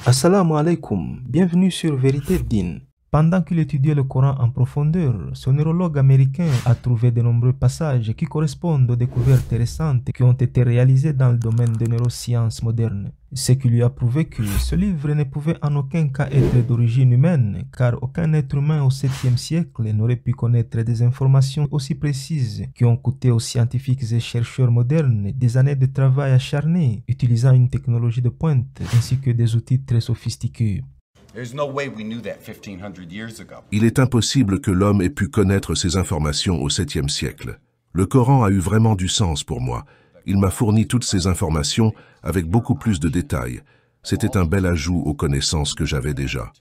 Assalamu alaikum, bienvenue sur Vérité Din. Pendant qu'il étudiait le Coran en profondeur, ce neurologue américain a trouvé de nombreux passages qui correspondent aux découvertes récentes qui ont été réalisées dans le domaine des neurosciences modernes. Ce qui lui a prouvé que ce livre ne pouvait en aucun cas être d'origine humaine, car aucun être humain au 7e siècle n'aurait pu connaître des informations aussi précises qui ont coûté aux scientifiques et chercheurs modernes des années de travail acharné, utilisant une technologie de pointe ainsi que des outils très sophistiqués. Il est impossible que l'homme ait pu connaître ces informations au 7e siècle. Le Coran a eu vraiment du sens pour moi. Il m'a fourni toutes ces informations avec beaucoup plus de détails. C'était un bel ajout aux connaissances que j'avais déjà.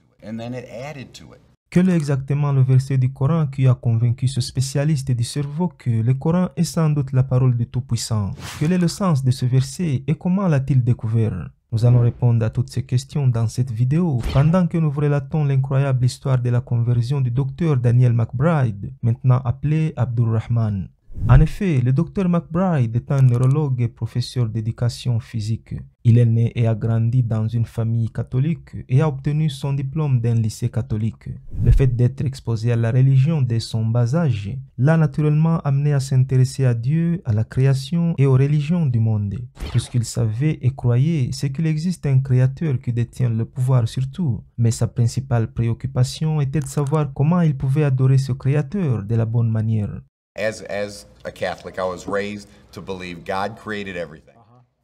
Quel est exactement le verset du Coran qui a convaincu ce spécialiste du cerveau que le Coran est sans doute la parole du Tout-Puissant? Quel est le sens de ce verset et comment l'a-t-il découvert? Nous allons répondre à toutes ces questions dans cette vidéo, pendant que nous vous relatons l'incroyable histoire de la conversion du docteur Daniel McBride, maintenant appelé Abdulrahman. En effet, le docteur McBride est un neurologue et professeur d'éducation physique. Il est né et a grandi dans une famille catholique et a obtenu son diplôme d'un lycée catholique. Le fait d'être exposé à la religion dès son bas âge l'a naturellement amené à s'intéresser à Dieu, à la création et aux religions du monde. Tout ce qu'il savait et croyait, c'est qu'il existe un créateur qui détient le pouvoir sur tout. Mais sa principale préoccupation était de savoir comment il pouvait adorer ce créateur de la bonne manière.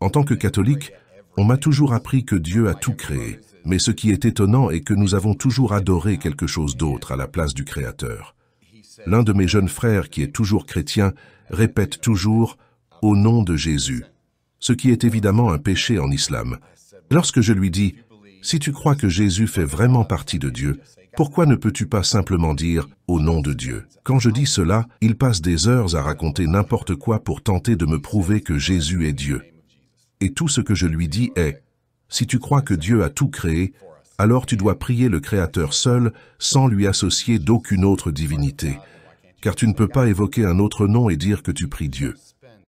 En tant que catholique, on m'a toujours appris que Dieu a tout créé. Mais ce qui est étonnant est que nous avons toujours adoré quelque chose d'autre à la place du Créateur. L'un de mes jeunes frères, qui est toujours chrétien, répète toujours « au nom de Jésus », ce qui est évidemment un péché en islam. Lorsque je lui dis « si tu crois que Jésus fait vraiment partie de Dieu, pourquoi ne peux-tu pas simplement dire « au nom de Dieu » ? Quand je dis cela, il passe des heures à raconter n'importe quoi pour tenter de me prouver que Jésus est Dieu. Et tout ce que je lui dis est « si tu crois que Dieu a tout créé, alors tu dois prier le Créateur seul sans lui associer d'aucune autre divinité, car tu ne peux pas évoquer un autre nom et dire que tu pries Dieu. »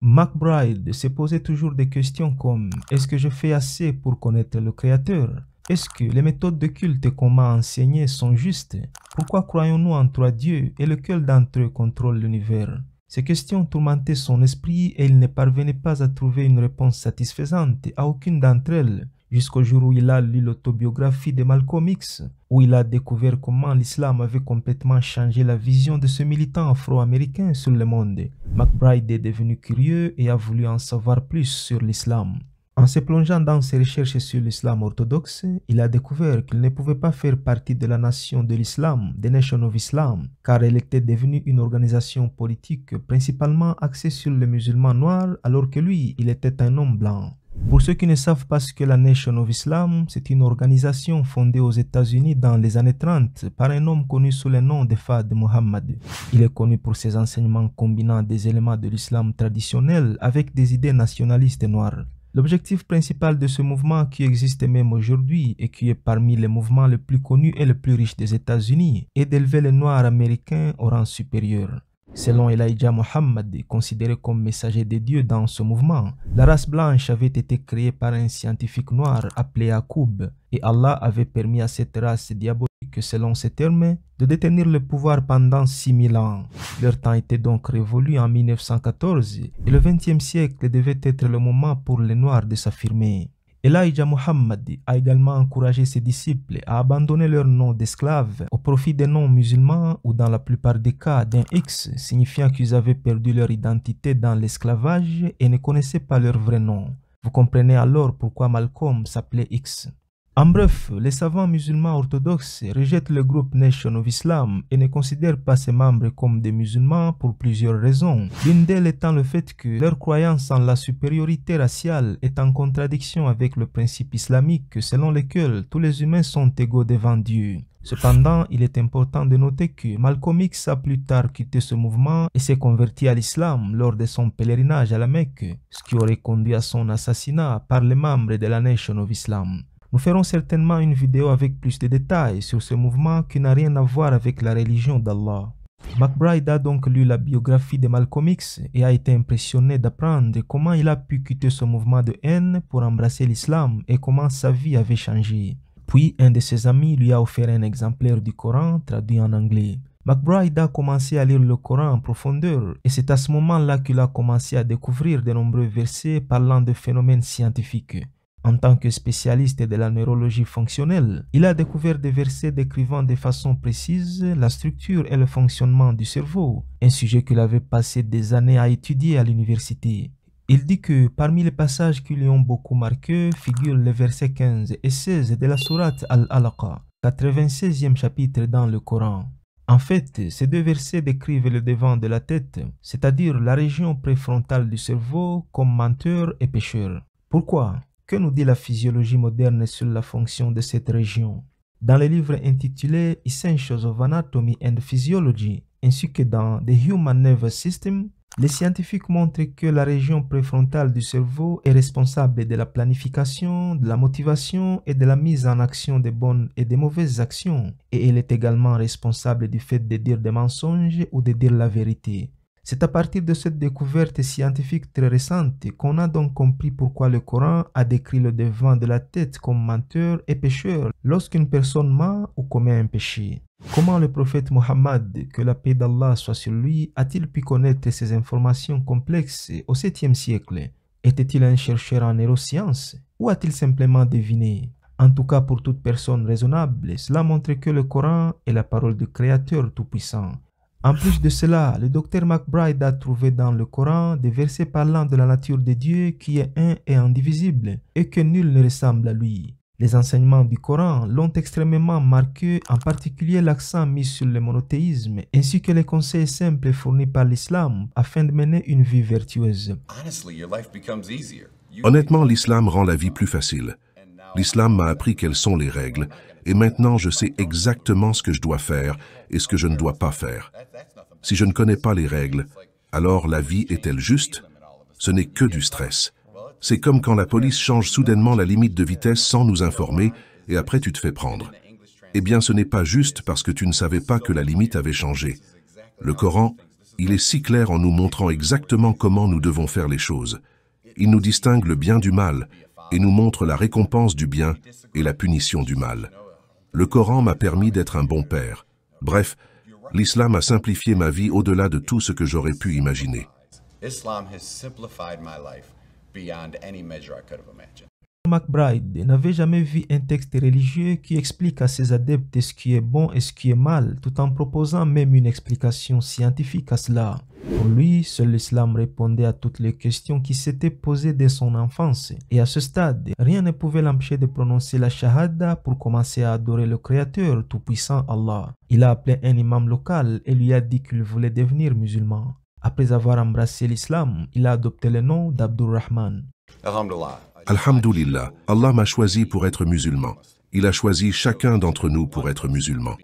McBride se posait toujours des questions comme « est-ce que je fais assez pour connaître le Créateur ? Est-ce que les méthodes de culte qu'on m'a enseignées sont justes? Pourquoi croyons-nous en trois dieux et lequel d'entre eux contrôle l'univers? » Ces questions tourmentaient son esprit et il ne parvenait pas à trouver une réponse satisfaisante à aucune d'entre elles, jusqu'au jour où il a lu l'autobiographie de Malcolm X, où il a découvert comment l'islam avait complètement changé la vision de ce militant afro-américain sur le monde. McBride est devenu curieux et a voulu en savoir plus sur l'islam. En se plongeant dans ses recherches sur l'islam orthodoxe, il a découvert qu'il ne pouvait pas faire partie de la nation de l'islam, The Nation of Islam, car elle était devenue une organisation politique principalement axée sur les musulmans noirs, alors que lui, il était un homme blanc. Pour ceux qui ne savent pas ce que la Nation of Islam, c'est une organisation fondée aux États-Unis dans les années 30 par un homme connu sous le nom de Fard Muhammad. Il est connu pour ses enseignements combinant des éléments de l'islam traditionnel avec des idées nationalistes noires. L'objectif principal de ce mouvement qui existe même aujourd'hui et qui est parmi les mouvements les plus connus et les plus riches des États-Unis est d'élever les Noirs américains au rang supérieur. Selon Elijah Muhammad, considéré comme messager de Dieu dans ce mouvement, la race blanche avait été créée par un scientifique noir appelé Yaqub et Allah avait permis à cette race diabolique, selon ces termes, de détenir le pouvoir pendant 6000 ans. Leur temps était donc révolu en 1914 et le XXe siècle devait être le moment pour les Noirs de s'affirmer. Elijah Muhammad a également encouragé ses disciples à abandonner leur nom d'esclaves au profit des noms musulmans ou dans la plupart des cas d'un X, signifiant qu'ils avaient perdu leur identité dans l'esclavage et ne connaissaient pas leur vrai nom. Vous comprenez alors pourquoi Malcolm s'appelait X. En bref, les savants musulmans orthodoxes rejettent le groupe Nation of Islam et ne considèrent pas ses membres comme des musulmans pour plusieurs raisons. L'une d'elles étant le fait que leur croyance en la supériorité raciale est en contradiction avec le principe islamique selon lequel tous les humains sont égaux devant Dieu. Cependant, il est important de noter que Malcolm X a plus tard quitté ce mouvement et s'est converti à l'islam lors de son pèlerinage à la Mecque, ce qui aurait conduit à son assassinat par les membres de la Nation of Islam. Nous ferons certainement une vidéo avec plus de détails sur ce mouvement qui n'a rien à voir avec la religion d'Allah. McBride a donc lu la biographie de Malcolm X et a été impressionné d'apprendre comment il a pu quitter ce mouvement de haine pour embrasser l'islam et comment sa vie avait changé. Puis un de ses amis lui a offert un exemplaire du Coran traduit en anglais. McBride a commencé à lire le Coran en profondeur et c'est à ce moment-là qu'il a commencé à découvrir de nombreux versets parlant de phénomènes scientifiques. En tant que spécialiste de la neurologie fonctionnelle, il a découvert des versets décrivant de façon précise la structure et le fonctionnement du cerveau, un sujet qu'il avait passé des années à étudier à l'université. Il dit que parmi les passages qui lui ont beaucoup marqué figurent les versets 15 et 16 de la sourate Al-Alaqa, 96e chapitre dans le Coran. En fait, ces deux versets décrivent le devant de la tête, c'est-à-dire la région préfrontale du cerveau, comme menteur et pécheur. Pourquoi? Que nous dit la physiologie moderne sur la fonction de cette région? Dans le livre intitulé Essentials of Anatomy and Physiology, ainsi que dans The Human Nervous System, les scientifiques montrent que la région préfrontale du cerveau est responsable de la planification, de la motivation et de la mise en action des bonnes et des mauvaises actions, et elle est également responsable du fait de dire des mensonges ou de dire la vérité. C'est à partir de cette découverte scientifique très récente qu'on a donc compris pourquoi le Coran a décrit le devant de la tête comme menteur et pécheur lorsqu'une personne ment ou commet un péché. Comment le prophète Mohammed, que la paix d'Allah soit sur lui, a-t-il pu connaître ces informations complexes au 7e siècle? Était-il un chercheur en neurosciences ou a-t-il simplement deviné? En tout cas, pour toute personne raisonnable, cela montre que le Coran est la parole du Créateur Tout-Puissant. En plus de cela, le docteur McBride a trouvé dans le Coran des versets parlant de la nature de Dieu qui est un et indivisible et que nul ne ressemble à lui. Les enseignements du Coran l'ont extrêmement marqué, en particulier l'accent mis sur le monothéisme ainsi que les conseils simples fournis par l'islam afin de mener une vie vertueuse. Honnêtement, l'islam rend la vie plus facile. L'islam m'a appris quelles sont les règles, et maintenant je sais exactement ce que je dois faire et ce que je ne dois pas faire. Si je ne connais pas les règles, alors la vie est-elle juste? Ce n'est que du stress. C'est comme quand la police change soudainement la limite de vitesse sans nous informer, et après tu te fais prendre. Eh bien, ce n'est pas juste parce que tu ne savais pas que la limite avait changé. Le Coran, il est si clair en nous montrant exactement comment nous devons faire les choses. Il nous distingue le bien du mal, et nous montre la récompense du bien et la punition du mal. Le Coran m'a permis d'être un bon père. Bref, l'islam a simplifié ma vie au-delà de tout ce que j'aurais pu imaginer. McBride n'avait jamais vu un texte religieux qui explique à ses adeptes ce qui est bon et ce qui est mal, tout en proposant même une explication scientifique à cela. Pour lui, seul l'islam répondait à toutes les questions qui s'étaient posées dès son enfance. Et à ce stade, rien ne pouvait l'empêcher de prononcer la shahada pour commencer à adorer le Créateur tout-puissant Allah. Il a appelé un imam local et lui a dit qu'il voulait devenir musulman. Après avoir embrassé l'islam, il a adopté le nom d'Abdurrahman. Alhamdulillah, Allah m'a choisi pour être musulman. Il a choisi chacun d'entre nous pour être musulman.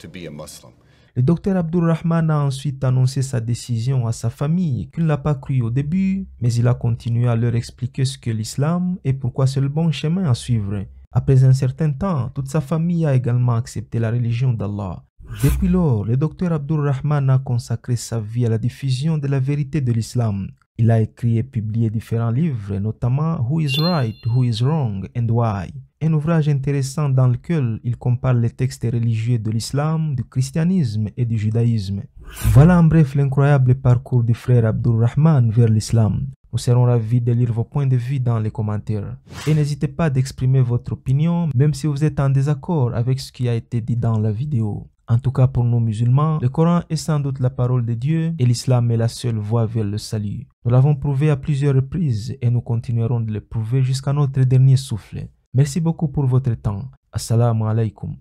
Le docteur Abdurrahman a ensuite annoncé sa décision à sa famille, qu'il n'a pas cru au début, mais il a continué à leur expliquer ce qu'est l'islam et pourquoi c'est le bon chemin à suivre. Après un certain temps, toute sa famille a également accepté la religion d'Allah. Depuis lors, le docteur Abdurrahman a consacré sa vie à la diffusion de la vérité de l'islam. Il a écrit et publié différents livres, notamment Who is Right, Who is Wrong and Why, un ouvrage intéressant dans lequel il compare les textes religieux de l'islam, du christianisme et du judaïsme. Voilà en bref l'incroyable parcours du frère Abdurrahman vers l'islam. Nous serons ravis de lire vos points de vue dans les commentaires. Et n'hésitez pas d'exprimer votre opinion, même si vous êtes en désaccord avec ce qui a été dit dans la vidéo. En tout cas, pour nous musulmans, le Coran est sans doute la parole de Dieu et l'islam est la seule voie vers le salut. Nous l'avons prouvé à plusieurs reprises et nous continuerons de le prouver jusqu'à notre dernier souffle. Merci beaucoup pour votre temps. Assalamu alaikum.